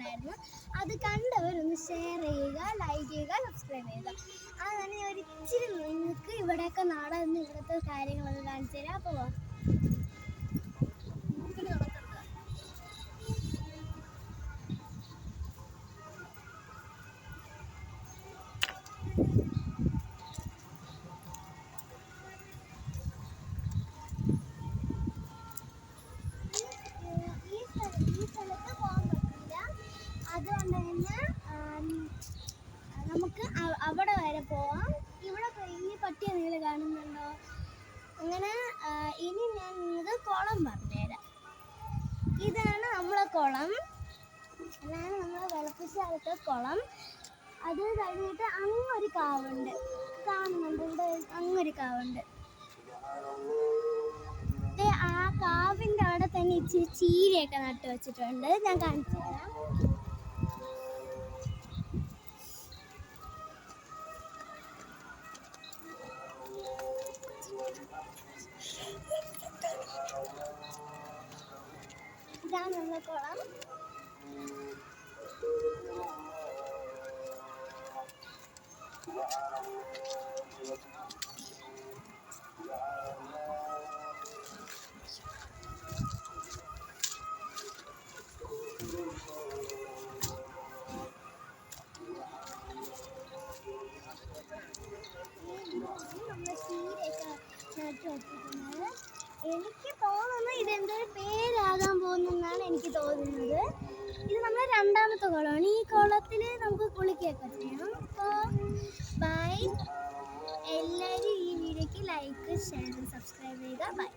ഇട്ടിട്ടുണ്ടായിരുന്നു. അത് കണ്ടവരൊന്ന് ഷെയർ ചെയ്യുക, ലൈക്ക് ചെയ്യുക, സബ്സ്ക്രൈബ് ചെയ്യുക. അതാണ് ഞാൻ ഒരിച്ചിരി നിങ്ങൾക്ക് ഇവിടെയൊക്കെ നടന്ന് ഇവിടുത്തെ കാര്യങ്ങളൊക്കെ കാണിച്ചു തരാം. അപ്പോൾ ഈ സ്ഥലത്ത് പോകാൻ പറ്റില്ല. അതുകൊണ്ട് തന്നെ നമുക്ക് അവിടെ വരെ പോവാം. ഇവിടെ ഈ പട്ടിയെ നിങ്ങൾ കാണുന്നുണ്ടോ? അങ്ങനെ ഇനി ഞാൻ നിങ്ങൾക്ക് കുളം പറഞ്ഞുതരാം. ഇതാണ് നമ്മളെ കുളം, ഇതാണ് നമ്മളെ വെളുപ്പശാലത്തെ കുളം. അത് കഴിഞ്ഞിട്ട് അങ്ങൊരു കാവുണ്ട്, കാണുന്നുണ്ട് ഇവിടെ അങ്ങൊരു കാവുണ്ട്. ആ കാവിൻ്റെ അവിടെ തന്നെ ഇച്ചിരി ചീരയൊക്കെ നട്ടു വെച്ചിട്ടുണ്ട്, ഞാൻ കാണിച്ചു തരാം. ഇതാണ് നമ്മളെ കുളം. എനിക്ക് തോന്നുന്നു ഇതെന്തൊരു പേരാകാൻ പോകുന്നെന്നാണ് എനിക്ക് തോന്നുന്നത്. ഇത് നമ്മുടെ രണ്ടാമത്തെ കുളമാണ്. ഈ കുളത്തിൽ നമുക്ക് കുളിക്കുകയൊക്കെ ചെയ്യണം. അപ്പോൾ ബൈ, എല്ലാവരും ഈ വീഡിയോയ്ക്ക് ലൈക്ക്, ഷെയർ, സബ്സ്ക്രൈബ് ചെയ്യുക. ബൈ.